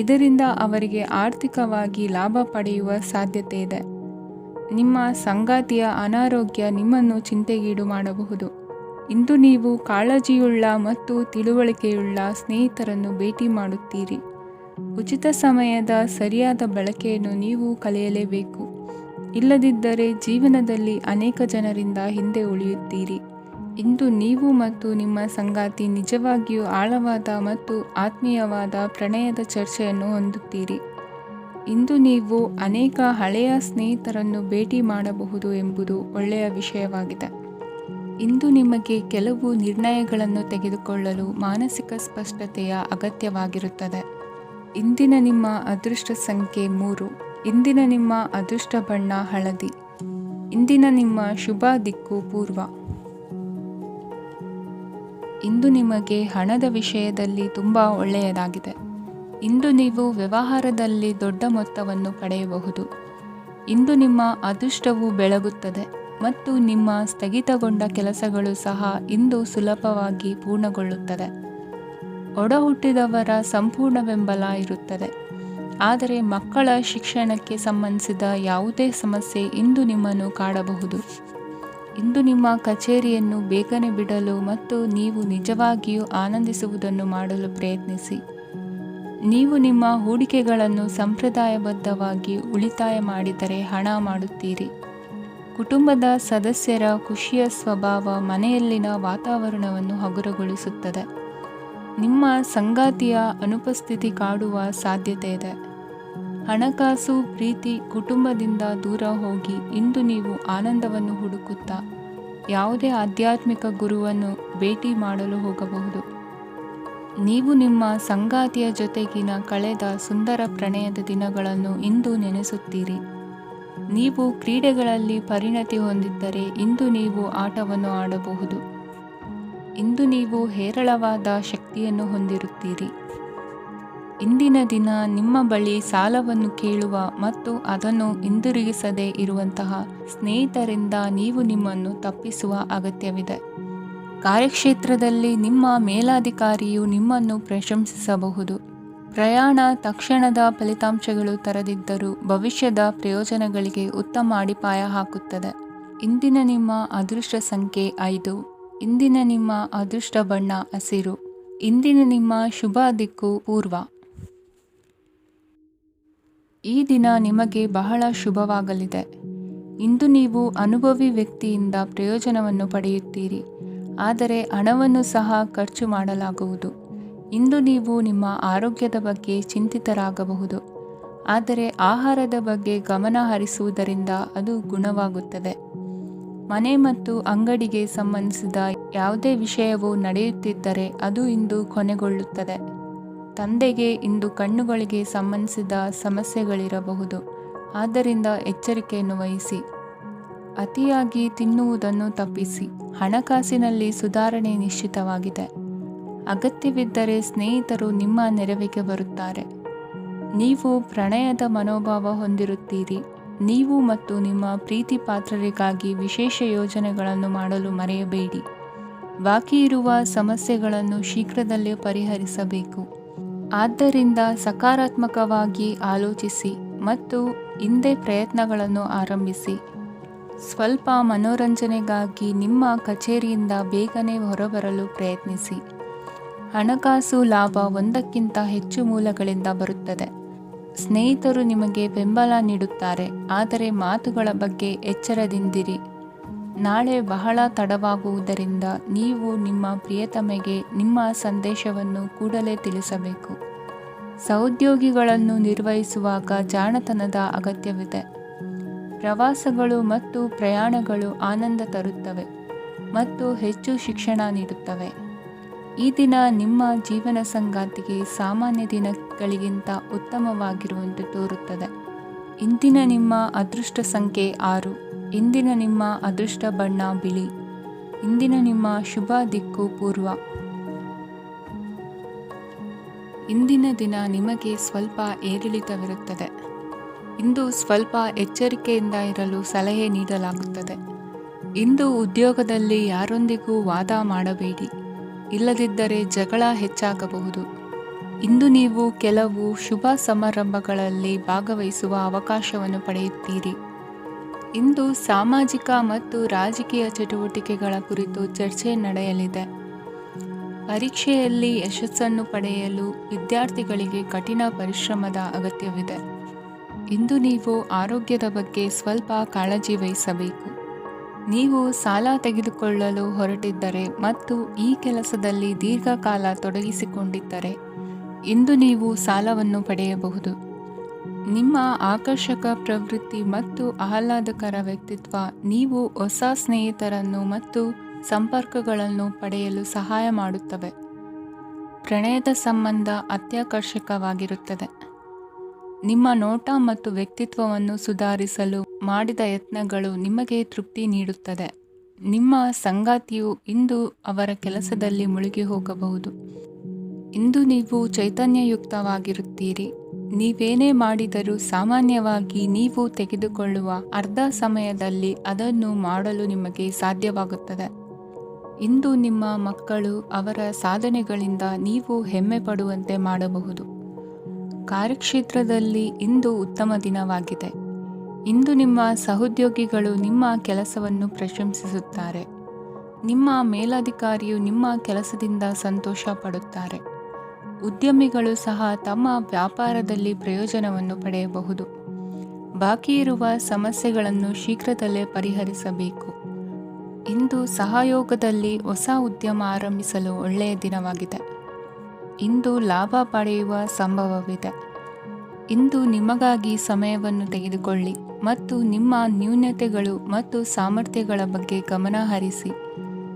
S1: ಇದರಿಂದ ಅವರಿಗೆ ಆರ್ಥಿಕವಾಗಿ ಲಾಭ ಪಡೆಯುವ ಸಾಧ್ಯತೆ ಇದೆ. ನಿಮ್ಮ ಸಂಗಾತಿಯ ಅನಾರೋಗ್ಯ ನಿಮ್ಮನ್ನು ಚಿಂತೆಗೀಡು ಮಾಡಬಹುದು. ಇಂದು ನೀವು ಕಾಳಜಿಯುಳ್ಳ ಮತ್ತು ತಿಳುವಳಿಕೆಯುಳ್ಳ ಸ್ನೇಹಿತರನ್ನು ಭೇಟಿ ಮಾಡುತ್ತೀರಿ. ಉಚಿತ ಸಮಯದ ಸರಿಯಾದ ಬಳಕೆಯನ್ನು ನೀವು ಕಲಿಯಲೇಬೇಕು. ಇಲ್ಲದಿದ್ದರೆ ಜೀವನದಲ್ಲಿ ಅನೇಕ ಜನರಿಂದ ಹಿಂದೆ ಉಳಿಯುತ್ತೀರಿ. ಇಂದು ನೀವು ಮತ್ತು ನಿಮ್ಮ ಸಂಗಾತಿ ನಿಜವಾಗಿಯೂ ಆಳವಾದ ಮತ್ತು ಆತ್ಮೀಯವಾದ ಪ್ರಣಯದ ಚರ್ಚೆಯನ್ನು ಹೊಂದುತ್ತೀರಿ. ಇಂದು ನೀವು ಅನೇಕ ಹಳೆಯ ಸ್ನೇಹಿತರನ್ನು ಭೇಟಿ ಮಾಡಬಹುದು ಎಂಬುದು ಒಳ್ಳೆಯ ವಿಷಯವಾಗಿದೆ. ಇಂದು ನಿಮಗೆ ಕೆಲವು ನಿರ್ಣಯಗಳನ್ನು ತೆಗೆದುಕೊಳ್ಳಲು ಮಾನಸಿಕ ಸ್ಪಷ್ಟತೆಯ ಅಗತ್ಯವಾಗಿರುತ್ತದೆ. ಇಂದಿನ ನಿಮ್ಮ ಅದೃಷ್ಟ ಸಂಖ್ಯೆ 3. ಇಂದಿನ ನಿಮ್ಮ ಅದೃಷ್ಟ ಬಣ್ಣ ಹಳದಿ. ಇಂದಿನ ನಿಮ್ಮ ಶುಭ ದಿಕ್ಕು ಪೂರ್ವ. ಇಂದು ನಿಮಗೆ ಹಣದ ವಿಷಯದಲ್ಲಿ ತುಂಬ ಒಳ್ಳೆಯದಾಗಿದೆ. ಇಂದು ನೀವು ವ್ಯವಹಾರದಲ್ಲಿ ದೊಡ್ಡ ಮೊತ್ತವನ್ನು ಪಡೆಯಬಹುದು. ಇಂದು ನಿಮ್ಮ ಅದೃಷ್ಟವು ಬೆಳಗುತ್ತದೆ ಮತ್ತು ನಿಮ್ಮ ಸ್ಥಗಿತಗೊಂಡ ಕೆಲಸಗಳು ಸಹ ಇಂದು ಸುಲಭವಾಗಿ ಪೂರ್ಣಗೊಳ್ಳುತ್ತದೆ. ಒಡಹುಟ್ಟಿದವರ ಸಂಪೂರ್ಣ ಬೆಂಬಲ ಇರುತ್ತದೆ. ಆದರೆ ಮಕ್ಕಳ ಶಿಕ್ಷಣಕ್ಕೆ ಸಂಬಂಧಿಸಿದ ಯಾವುದೇ ಸಮಸ್ಯೆ ಇಂದು ನಿಮ್ಮನ್ನು ಕಾಡಬಹುದು. ಇಂದು ನಿಮ್ಮ ಕಚೇರಿಯನ್ನು ಬೇಗನೆ ಬಿಡಲು ಮತ್ತು ನೀವು ನಿಜವಾಗಿಯೂ ಆನಂದಿಸುವುದನ್ನು ಮಾಡಲು ಪ್ರಯತ್ನಿಸಿ. ನೀವು ನಿಮ್ಮ ಹೂಡಿಕೆಗಳನ್ನು ಸಂಪ್ರದಾಯಬದ್ಧವಾಗಿ ಉಳಿತಾಯ ಮಾಡಿದರೆ ಹಣ ಮಾಡುತ್ತೀರಿ. ಕುಟುಂಬದ ಸದಸ್ಯರ ಖುಷಿಯ ಸ್ವಭಾವ ಮನೆಯಲ್ಲಿನ ವಾತಾವರಣವನ್ನು ಹಗುರಗೊಳಿಸುತ್ತದೆ. ನಿಮ್ಮ ಸಂಗಾತಿಯ ಅನುಪಸ್ಥಿತಿ ಕಾಡುವ ಸಾಧ್ಯತೆ ಇದೆ. ಹಣಕಾಸು, ಪ್ರೀತಿ, ಕುಟುಂಬದಿಂದ ದೂರ ಹೋಗಿ ಇಂದು ನೀವು ಆನಂದವನ್ನು ಹುಡುಕುತ್ತಾ ಯಾವುದೇ ಆಧ್ಯಾತ್ಮಿಕ ಗುರುವನ್ನು ಭೇಟಿ ಮಾಡಲು ಹೋಗಬಹುದು. ನೀವು ನಿಮ್ಮ ಸಂಗಾತಿಯ ಜೊತೆಗಿನ ಕಳೆದ ಸುಂದರ ಪ್ರಣಯದ ದಿನಗಳನ್ನು ಇಂದು ನೆನೆಸುತ್ತೀರಿ. ನೀವು ಕ್ರೀಡೆಗಳಲ್ಲಿ ಪರಿಣತಿ ಹೊಂದಿದ್ದರೆ ಇಂದು ನೀವು ಆಟವನ್ನು ಆಡಬಹುದು. ಇಂದು ನೀವು ಹೇರಳವಾದ ಶಕ್ತಿಯನ್ನು ಹೊಂದಿರುತ್ತೀರಿ. ಇಂದಿನ ದಿನ ನಿಮ್ಮ ಬಳಿ ಸಾಲವನ್ನು ಕೇಳುವ ಮತ್ತು ಅದನ್ನು ಹಿಂದಿರುಗಿಸದೇ ಇರುವಂತಹ ಸ್ನೇಹಿತರಿಂದ ನೀವು ನಿಮ್ಮನ್ನು ತಪ್ಪಿಸುವ ಅಗತ್ಯವಿದೆ. ಕಾರ್ಯಕ್ಷೇತ್ರದಲ್ಲಿ ನಿಮ್ಮ ಮೇಲಾಧಿಕಾರಿಯು ನಿಮ್ಮನ್ನು ಪ್ರಶಂಸಿಸಬಹುದು. ಪ್ರಯಾಣ ತಕ್ಷಣದ ಫಲಿತಾಂಶಗಳು ತರದಿದ್ದರೂ ಭವಿಷ್ಯದ ಪ್ರಯೋಜನಗಳಿಗೆ ಉತ್ತಮ ಅಡಿಪಾಯ ಹಾಕುತ್ತದೆ. ಇಂದಿನ ನಿಮ್ಮ ಅದೃಷ್ಟ ಸಂಖ್ಯೆ 5. ಇಂದಿನ ನಿಮ್ಮ ಅದೃಷ್ಟ ಬಣ್ಣ ಹಸಿರು. ಇಂದಿನ ನಿಮ್ಮ ಶುಭ ದಿಕ್ಕು ಪೂರ್ವ. ಈ ದಿನ ನಿಮಗೆ ಬಹಳ ಶುಭವಾಗಲಿದೆ. ಇಂದು ನೀವು ಅನುಭವಿ ವ್ಯಕ್ತಿಯಿಂದ ಪ್ರಯೋಜನವನ್ನು ಪಡೆಯುತ್ತೀರಿ, ಆದರೆ ಹಣವನ್ನು ಸಹ ಖರ್ಚು ಮಾಡಲಾಗುವುದು. ಇಂದು ನೀವು ನಿಮ್ಮ ಆರೋಗ್ಯದ ಬಗ್ಗೆ ಚಿಂತಿತರಾಗಬಹುದು, ಆದರೆ ಆಹಾರದ ಬಗ್ಗೆ ಗಮನ ಹರಿಸುವುದರಿಂದ ಅದು ಗುಣವಾಗುತ್ತದೆ. ಮನೆ ಮತ್ತು ಅಂಗಡಿಗೆ ಸಂಬಂಧಿಸಿದ ಯಾವುದೇ ವಿಷಯವು ನಡೆಯುತ್ತಿದ್ದರೆ ಅದು ಇಂದು ಕೊನೆಗೊಳ್ಳುತ್ತದೆ. ತಂದೆಗೆ ಇಂದು ಕಣ್ಣುಗಳಿಗೆ ಸಂಬಂಧಿಸಿದ ಸಮಸ್ಯೆಗಳಿರಬಹುದು, ಆದ್ದರಿಂದ ಎಚ್ಚರಿಕೆಯನ್ನು ವಹಿಸಿ. ಅತಿಯಾಗಿ ತಿನ್ನುವುದನ್ನು ತಪ್ಪಿಸಿ. ಹಣಕಾಸಿನಲ್ಲಿ ಸುಧಾರಣೆ ನಿಶ್ಚಿತವಾಗಿದೆ. ಅಗತ್ಯವಿದ್ದರೆ ಸ್ನೇಹಿತರು ನಿಮ್ಮ ನೆರವಿಗೆ ಬರುತ್ತಾರೆ. ನೀವು ಪ್ರಣಯದ ಮನೋಭಾವ ಹೊಂದಿರುತ್ತೀರಿ. ನೀವು ಮತ್ತು ನಿಮ್ಮ ಪ್ರೀತಿ ಪಾತ್ರರಿಗಾಗಿ ವಿಶೇಷ ಯೋಜನೆಗಳನ್ನು ಮಾಡಲು ಮರೆಯಬೇಡಿ. ಬಾಕಿ ಇರುವ ಸಮಸ್ಯೆಗಳನ್ನು ಶೀಘ್ರದಲ್ಲೇ ಪರಿಹರಿಸಬೇಕು. ಆದ್ದರಿಂದ ಸಕಾರಾತ್ಮಕವಾಗಿ ಆಲೋಚಿಸಿ ಮತ್ತು ಹಿಂದೆ ಪ್ರಯತ್ನಗಳನ್ನು ಆರಂಭಿಸಿ. ಸ್ವಲ್ಪ ಮನೋರಂಜನೆಗಾಗಿ ನಿಮ್ಮ ಕಚೇರಿಯಿಂದ ಬೇಗನೆ ಹೊರಬರಲು ಪ್ರಯತ್ನಿಸಿ. ಹಣಕಾಸು ಲಾಭ ಒಂದಕ್ಕಿಂತ ಹೆಚ್ಚು ಮೂಲಗಳಿಂದ ಬರುತ್ತದೆ. ಸ್ನೇಹಿತರು ನಿಮಗೆ ಬೆಂಬಲ ನೀಡುತ್ತಾರೆ, ಆದರೆ ಮಾತುಗಳ ಬಗ್ಗೆ ಎಚ್ಚರದಿಂದಿರಿ. ನಾಳೆ ಬಹಳ ತಡವಾಗುವುದರಿಂದ ನೀವು ನಿಮ್ಮ ಪ್ರಿಯತಮೆಗೆ ನಿಮ್ಮ ಸಂದೇಶವನ್ನು ಕೂಡಲೇ ತಿಳಿಸಬೇಕು. ಸಹೋದ್ಯೋಗಿಗಳನ್ನು ನಿರ್ವಹಿಸುವಾಗ ಜಾಣತನದ ಅಗತ್ಯವಿದೆ. ಪ್ರವಾಸಗಳು ಮತ್ತು ಪ್ರಯಾಣಗಳು ಆನಂದ ತರುತ್ತವೆ ಮತ್ತು ಹೆಚ್ಚು ಶಿಕ್ಷಣ ನೀಡುತ್ತವೆ. ಈ ದಿನ ನಿಮ್ಮ ಜೀವನ ಸಂಗಾತಿಗೆ ಸಾಮಾನ್ಯ ದಿನಗಳಿಗಿಂತ ಉತ್ತಮವಾಗಿರುವಂತೆ ತೋರುತ್ತದೆ. ಇಂದಿನ ನಿಮ್ಮ ಅದೃಷ್ಟ ಸಂಖ್ಯೆ 6. ಇಂದಿನ ನಿಮ್ಮ ಅದೃಷ್ಟ ಬಣ್ಣ ಬಿಳಿ. ಇಂದಿನ ನಿಮ್ಮ ಶುಭ ದಿಕ್ಕು ಪೂರ್ವ. ಇಂದಿನ ದಿನ ನಿಮಗೆ ಸ್ವಲ್ಪ ಏರಿಳಿತವಿರುತ್ತದೆ. ಇಂದು ಸ್ವಲ್ಪ ಎಚ್ಚರಿಕೆಯಿಂದ ಇರಲು ಸಲಹೆ ನೀಡಲಾಗುತ್ತದೆ. ಇಂದು ಉದ್ಯೋಗದಲ್ಲಿ ಯಾರೊಂದಿಗೂ ವಾದ ಮಾಡಬೇಡಿ, ಇಲ್ಲದಿದ್ದರೆ ಜಗಳ ಹೆಚ್ಚಾಗಬಹುದು. ಇಂದು ನೀವು ಕೆಲವು ಶುಭ ಸಮಾರಂಭಗಳಲ್ಲಿ ಭಾಗವಹಿಸುವ ಅವಕಾಶವನ್ನು ಪಡೆಯುತ್ತೀರಿ. ಇಂದು ಸಾಮಾಜಿಕ ಮತ್ತು ರಾಜಕೀಯ ಚಟುವಟಿಕೆಗಳ ಕುರಿತು ಚರ್ಚೆ ನಡೆಯಲಿದೆ. ಪರೀಕ್ಷೆಯಲ್ಲಿ ಯಶಸ್ಸನ್ನು ಪಡೆಯಲು ವಿದ್ಯಾರ್ಥಿಗಳಿಗೆ ಕಠಿಣ ಪರಿಶ್ರಮದ ಅಗತ್ಯವಿದೆ. ಇಂದು ನೀವು ಆರೋಗ್ಯದ ಬಗ್ಗೆ ಸ್ವಲ್ಪ ಕಾಳಜಿ ವಹಿಸಬೇಕು. ನೀವು ಸಾಲ ತೆಗೆದುಕೊಳ್ಳಲು ಹೊರಟಿದ್ದರೆ ಮತ್ತು ಈ ಕೆಲಸದಲ್ಲಿ ದೀರ್ಘಕಾಲ ತೊಡಗಿಸಿಕೊಂಡಿದ್ದರೆ ಇಂದು ನೀವು ಸಾಲವನ್ನು ಪಡೆಯಬಹುದು. ನಿಮ್ಮ ಆಕರ್ಷಕ ಪ್ರವೃತ್ತಿ ಮತ್ತು ಆಹ್ಲಾದಕರ ವ್ಯಕ್ತಿತ್ವ ನೀವು ಹೊಸ ಸ್ನೇಹಿತರನ್ನು ಮತ್ತು ಸಂಪರ್ಕಗಳನ್ನು ಪಡೆಯಲು ಸಹಾಯ ಮಾಡುತ್ತವೆ. ಪ್ರಣಯದ ಸಂಬಂಧ ಅತ್ಯಾಕರ್ಷಕವಾಗಿರುತ್ತದೆ. ನಿಮ್ಮ ನೋಟ ಮತ್ತು ವ್ಯಕ್ತಿತ್ವವನ್ನು ಸುಧಾರಿಸಲು ಮಾಡಿದ ಯತ್ನಗಳು ನಿಮಗೆ ತೃಪ್ತಿ ನೀಡುತ್ತದೆ. ನಿಮ್ಮ ಸಂಗಾತಿಯು ಇಂದು ಅವರ ಕೆಲಸದಲ್ಲಿ ಮುಳುಗಿ ಹೋಗಬಹುದು. ಇಂದು ನೀವು ಚೈತನ್ಯಯುಕ್ತವಾಗಿರುತ್ತೀರಿ. ನೀವೇನೇ ಮಾಡಿದರೂ ಸಾಮಾನ್ಯವಾಗಿ ನೀವು ತೆಗೆದುಕೊಳ್ಳುವ ಅರ್ಧ ಸಮಯದಲ್ಲಿ ಅದನ್ನು ಮಾಡಲು ನಿಮಗೆ ಸಾಧ್ಯವಾಗುತ್ತದೆ. ಇಂದು ನಿಮ್ಮ ಮಕ್ಕಳು ಅವರ ಸಾಧನೆಗಳಿಂದ ನೀವು ಹೆಮ್ಮೆ ಪಡುವಂತೆ ಮಾಡಬಹುದು. ಕಾರ್ಯಕ್ಷೇತ್ರದಲ್ಲಿ ಇಂದು ಉತ್ತಮ ದಿನವಾಗಿದೆ. ಇಂದು ನಿಮ್ಮ ಸಹೋದ್ಯೋಗಿಗಳು ನಿಮ್ಮ ಕೆಲಸವನ್ನು ಪ್ರಶಂಸಿಸುತ್ತಾರೆ. ನಿಮ್ಮ ಮೇಲಧಿಕಾರಿಯು ನಿಮ್ಮ ಕೆಲಸದಿಂದ ಸಂತೋಷ ಪಡುತ್ತಾರೆ. ಉದ್ಯಮಿಗಳು ಸಹ ತಮ್ಮ ವ್ಯಾಪಾರದಲ್ಲಿ ಪ್ರಯೋಜನವನ್ನು ಪಡೆಯಬಹುದು. ಬಾಕಿ ಇರುವ ಸಮಸ್ಯೆಗಳನ್ನು ಶೀಘ್ರದಲ್ಲೇ ಪರಿಹರಿಸಬೇಕು. ಇಂದು ಸಹಯೋಗದಲ್ಲಿ ಹೊಸ ಉದ್ಯಮ ಆರಂಭಿಸಲು ಒಳ್ಳೆಯ ದಿನವಾಗಿದೆ. ಇಂದು ಲಾಭ ಪಡೆಯುವ ಸಂಭವವಿದೆ. ಇಂದು ನಿಮಗಾಗಿ ಸಮಯವನ್ನು ತೆಗೆದುಕೊಳ್ಳಿ ಮತ್ತು ನಿಮ್ಮ ನ್ಯೂನತೆಗಳು ಮತ್ತು ಸಾಮರ್ಥ್ಯಗಳ ಬಗ್ಗೆ ಗಮನ ಹರಿಸಿ.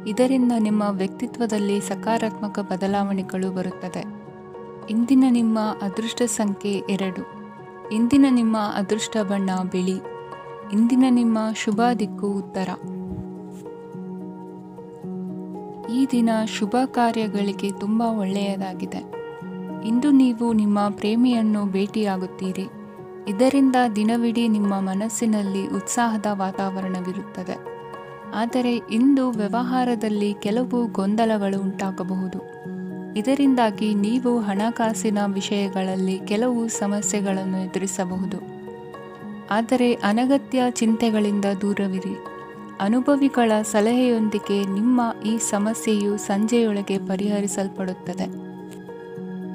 S1: ಇದರಿಂದ ನಿಮ್ಮ ವ್ಯಕ್ತಿತ್ವದಲ್ಲಿ ಸಕಾರಾತ್ಮಕ ಬದಲಾವಣೆಗಳು ಬರುತ್ತದೆ. ಇಂದಿನ ನಿಮ್ಮ ಅದೃಷ್ಟ ಸಂಖ್ಯೆ 2. ಇಂದಿನ ನಿಮ್ಮ ಅದೃಷ್ಟ ಬಣ್ಣ ಬಿಳಿ. ಇಂದಿನ ನಿಮ್ಮ ಶುಭ ದಿಕ್ಕು ಉತ್ತರ. ಈ ದಿನ ಶುಭ ಕಾರ್ಯಗಳಿಗೆ ತುಂಬ ಒಳ್ಳೆಯದಾಗಿದೆ. ಇಂದು ನೀವು ನಿಮ್ಮ ಪ್ರೇಮಿಯನ್ನು ಭೇಟಿಯಾಗುತ್ತೀರಿ. ಇದರಿಂದ ದಿನವಿಡೀ ನಿಮ್ಮ ಮನಸ್ಸಿನಲ್ಲಿ ಉತ್ಸಾಹದ ವಾತಾವರಣವಿರುತ್ತದೆ. ಆದರೆ ಇಂದು ವ್ಯವಹಾರದಲ್ಲಿ ಕೆಲವು ಗೊಂದಲಗಳು ಉಂಟಾಗಬಹುದು. ಇದರಿಂದಾಗಿ ನೀವು ಹಣಕಾಸಿನ ವಿಷಯಗಳಲ್ಲಿ ಕೆಲವು ಸಮಸ್ಯೆಗಳನ್ನು ಎದುರಿಸಬಹುದು. ಆದರೆ ಅನಗತ್ಯ ಚಿಂತೆಗಳಿಂದ ದೂರವಿರಿ. ಅನುಭವಿಗಳ ಸಲಹೆಯೊಂದಿಗೆ ನಿಮ್ಮ ಈ ಸಮಸ್ಯೆಯು ಸಂಜೆಯೊಳಗೆ ಪರಿಹರಿಸಲ್ಪಡುತ್ತದೆ.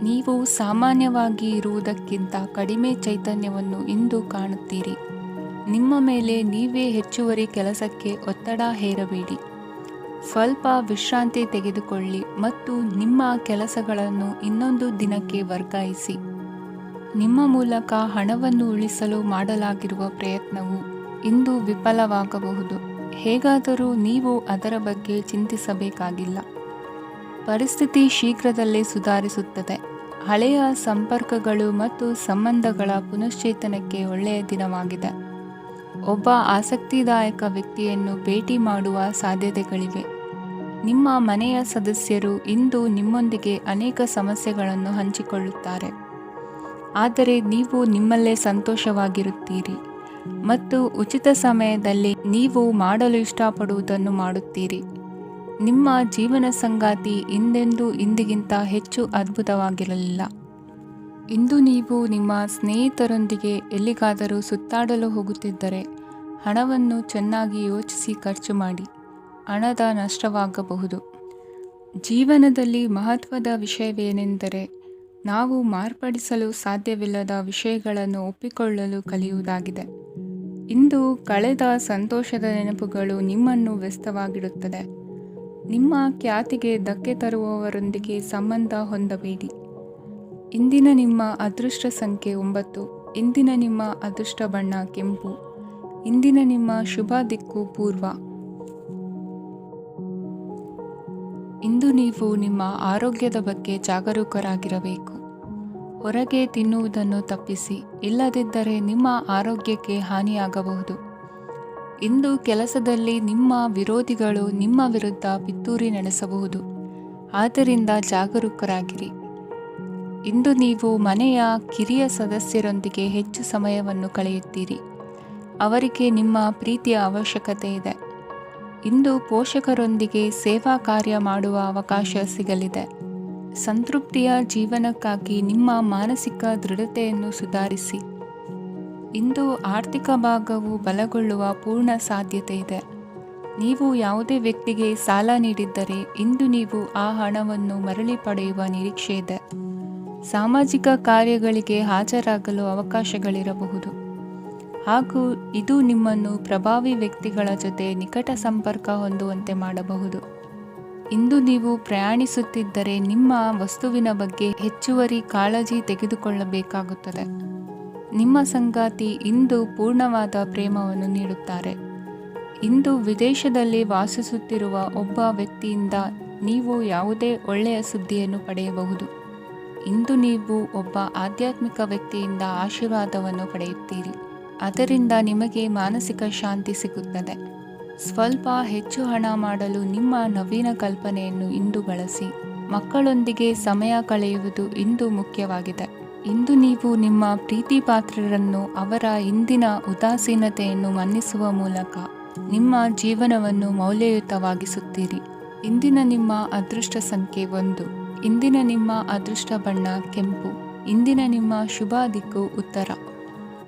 S1: ನೀವು ಸಾಮಾನ್ಯವಾಗಿ ಇರುವುದಕ್ಕಿಂತ ಕಡಿಮೆ ಚೈತನ್ಯವನ್ನು ಇಂದು ಕಾಣುತ್ತೀರಿ. ನಿಮ್ಮ ಮೇಲೆ ನೀವೇ ಹೆಚ್ಚುವರಿ ಕೆಲಸಕ್ಕೆ ಒತ್ತಡ ಹೇರಬೇಡಿ. ಸ್ವಲ್ಪ ವಿಶ್ರಾಂತಿ ತೆಗೆದುಕೊಳ್ಳಿ ಮತ್ತು ನಿಮ್ಮ ಕೆಲಸಗಳನ್ನು ಇನ್ನೊಂದು ದಿನಕ್ಕೆ ವರ್ಗಾಯಿಸಿ. ನಿಮ್ಮ ಮೂಲಕ ಹಣವನ್ನು ಉಳಿಸಲು ಮಾಡಲಾಗಿರುವ ಪ್ರಯತ್ನವು ಇಂದು ವಿಫಲವಾಗಬಹುದು. ಹೇಗಾದರೂ ನೀವು ಅದರ ಬಗ್ಗೆ ಚಿಂತಿಸಬೇಕಾಗಿಲ್ಲ. ಪರಿಸ್ಥಿತಿ ಶೀಘ್ರದಲ್ಲೇ ಸುಧಾರಿಸುತ್ತದೆ. ಹಳೆಯ ಸಂಪರ್ಕಗಳು ಮತ್ತು ಸಂಬಂಧಗಳ ಪುನಶ್ಚೇತನಕ್ಕೆ ಒಳ್ಳೆಯ ದಿನವಾಗಿದೆ. ಒಬ್ಬ ಆಸಕ್ತಿದಾಯಕ ವ್ಯಕ್ತಿಯನ್ನು ಭೇಟಿ ಮಾಡುವ ಸಾಧ್ಯತೆಗಳಿವೆ. ನಿಮ್ಮ ಮನೆಯ ಸದಸ್ಯರು ಇಂದು ನಿಮ್ಮೊಂದಿಗೆ ಅನೇಕ ಸಮಸ್ಯೆಗಳನ್ನು ಹಂಚಿಕೊಳ್ಳುತ್ತಾರೆ. ಆದರೆ ನೀವು ನಿಮ್ಮಲ್ಲೇ ಸಂತೋಷವಾಗಿರುತ್ತೀರಿ ಮತ್ತು ಉಚಿತ ಸಮಯದಲ್ಲಿ ನೀವು ಮಾಡಲು ಇಷ್ಟಪಡುವುದನ್ನು ಮಾಡುತ್ತೀರಿ. ನಿಮ್ಮ ಜೀವನ ಸಂಗಾತಿ ಇಂದೆಂದೂ ಇಂದಿಗಿಂತ ಹೆಚ್ಚು ಅದ್ಭುತವಾಗಿರಲಿಲ್ಲ. ಇಂದು ನೀವು ನಿಮ್ಮ ಸ್ನೇಹಿತರೊಂದಿಗೆ ಎಲ್ಲಿಗಾದರೂ ಸುತ್ತಾಡಲು ಹೋಗುತ್ತಿದ್ದರೆ ಹಣವನ್ನು ಚೆನ್ನಾಗಿ ಯೋಚಿಸಿ ಖರ್ಚು ಮಾಡಿ. ಹಣದ ನಷ್ಟವಾಗಬಹುದು. ಜೀವನದಲ್ಲಿ ಮಹತ್ವದ ವಿಷಯವೇನೆಂದರೆ ನಾವು ಮಾರ್ಪಡಿಸಲು ಸಾಧ್ಯವಿಲ್ಲದ ವಿಷಯಗಳನ್ನು ಒಪ್ಪಿಕೊಳ್ಳಲು ಕಲಿಯುವುದಾಗಿದೆ. ಇಂದು ಕಳೆದ ಸಂತೋಷದ ನೆನಪುಗಳು ನಿಮ್ಮನ್ನು ವ್ಯಸ್ತವಾಗಿಡುತ್ತದೆ. ನಿಮ್ಮ ಖ್ಯಾತಿಗೆ ಧಕ್ಕೆ ತರುವವರೊಂದಿಗೆ ಸಂಬಂಧ ಹೊಂದಬೇಡಿ. ಇಂದಿನ ನಿಮ್ಮ ಅದೃಷ್ಟ ಸಂಖ್ಯೆ 9. ಇಂದಿನ ನಿಮ್ಮ ಅದೃಷ್ಟ ಬಣ್ಣ ಕೆಂಪು. ಇಂದಿನ ನಿಮ್ಮ ಶುಭ ದಿಕ್ಕು ಪೂರ್ವ. ಇಂದು ನೀವು ನಿಮ್ಮ ಆರೋಗ್ಯದ ಬಗ್ಗೆ ಜಾಗರೂಕರಾಗಿರಬೇಕು. ಹೊರಗೆ ತಿನ್ನುವುದನ್ನು ತಪ್ಪಿಸಿ, ಇಲ್ಲದಿದ್ದರೆ ನಿಮ್ಮ ಆರೋಗ್ಯಕ್ಕೆ ಹಾನಿಯಾಗಬಹುದು. ಇಂದು ಕೆಲಸದಲ್ಲಿ ನಿಮ್ಮ ವಿರೋಧಿಗಳು ನಿಮ್ಮ ವಿರುದ್ಧ ಪಿತೂರಿ ನಡೆಸಬಹುದು. ಆದ್ದರಿಂದ ಜಾಗರೂಕರಾಗಿರಿ. ಇಂದು ನೀವು ಮನೆಯ ಕಿರಿಯ ಸದಸ್ಯರೊಂದಿಗೆ ಹೆಚ್ಚು ಸಮಯವನ್ನು ಕಳೆಯುತ್ತೀರಿ. ಅವರಿಗೆ ನಿಮ್ಮ ಪ್ರೀತಿಯ ಅವಶ್ಯಕತೆ ಇದೆ. ಇಂದು ಪೋಷಕರೊಂದಿಗೆ ಸೇವಾ ಕಾರ್ಯ ಮಾಡುವ ಅವಕಾಶ ಸಿಗಲಿದೆ. ಸಂತೃಪ್ತಿಯ ಜೀವನಕ್ಕಾಗಿ ನಿಮ್ಮ ಮಾನಸಿಕ ದೃಢತೆಯನ್ನು ಸುಧಾರಿಸಿ. ಇಂದು ಆರ್ಥಿಕ ಭಾಗವು ಬಲಗೊಳ್ಳುವ ಪೂರ್ಣ ಸಾಧ್ಯತೆ ಇದೆ. ನೀವು ಯಾವುದೇ ವ್ಯಕ್ತಿಗೆ ಸಾಲ ನೀಡಿದ್ದರೆ ಇಂದು ನೀವು ಆ ಹಣವನ್ನು ಮರಳಿ ಪಡೆಯುವ ನಿರೀಕ್ಷೆ ಇದೆ. ಸಾಮಾಜಿಕ ಕಾರ್ಯಗಳಿಗೆ ಹಾಜರಾಗಲು ಅವಕಾಶಗಳಿರಬಹುದು ಹಾಗೂ ಇದು ನಿಮ್ಮನ್ನು ಪ್ರಭಾವಿ ವ್ಯಕ್ತಿಗಳ ಜೊತೆ ನಿಕಟ ಸಂಪರ್ಕ ಹೊಂದುವಂತೆ ಮಾಡಬಹುದು. ಇಂದು ನೀವು ಪ್ರಯಾಣಿಸುತ್ತಿದ್ದರೆ ನಿಮ್ಮ ವಸ್ತುವಿನ ಬಗ್ಗೆ ಹೆಚ್ಚುವರಿ ಕಾಳಜಿ ತೆಗೆದುಕೊಳ್ಳಬೇಕಾಗುತ್ತದೆ. ನಿಮ್ಮ ಸಂಗಾತಿ ಇಂದು ಪೂರ್ಣವಾದ ಪ್ರೇಮವನ್ನು ನೀಡುತ್ತಾರೆ. ಇಂದು ವಿದೇಶದಲ್ಲಿ ವಾಸಿಸುತ್ತಿರುವ ಒಬ್ಬ ವ್ಯಕ್ತಿಯಿಂದ ನೀವು ಯಾವುದೇ ಒಳ್ಳೆಯ ಸುದ್ದಿಯನ್ನು ಪಡೆಯಬಹುದು. ಇಂದು ನೀವು ಒಬ್ಬ ಆಧ್ಯಾತ್ಮಿಕ ವ್ಯಕ್ತಿಯಿಂದ ಆಶೀರ್ವಾದವನ್ನು ಪಡೆಯುತ್ತೀರಿ. ಅದರಿಂದ ನಿಮಗೆ ಮಾನಸಿಕ ಶಾಂತಿ ಸಿಗುತ್ತದೆ. ಸ್ವಲ್ಪ ಹೆಚ್ಚು ಹಣ ಮಾಡಲು ನಿಮ್ಮ ನವೀನ ಕಲ್ಪನೆಯನ್ನು ಇಂದು ಬಳಸಿ. ಮಕ್ಕಳೊಂದಿಗೆ ಸಮಯ ಕಳೆಯುವುದು ಇಂದು ಮುಖ್ಯವಾಗಿದೆ. ಇಂದು ನೀವು ನಿಮ್ಮ ಪ್ರೀತಿ ಪಾತ್ರರನ್ನು ಅವರ ಇಂದಿನ ಉದಾಸೀನತೆಯನ್ನು ಮನ್ನಿಸುವ ಮೂಲಕ ನಿಮ್ಮ ಜೀವನವನ್ನು ಮೌಲ್ಯಯುತವಾಗಿಸುತ್ತೀರಿ. ಇಂದಿನ ನಿಮ್ಮ ಅದೃಷ್ಟ ಸಂಖ್ಯೆ 1. ಇಂದಿನ ನಿಮ್ಮ ಅದೃಷ್ಟ ಬಣ್ಣ ಕೆಂಪು. ಇಂದಿನ ನಿಮ್ಮ ಶುಭ ದಿಕ್ಕು ಉತ್ತರ.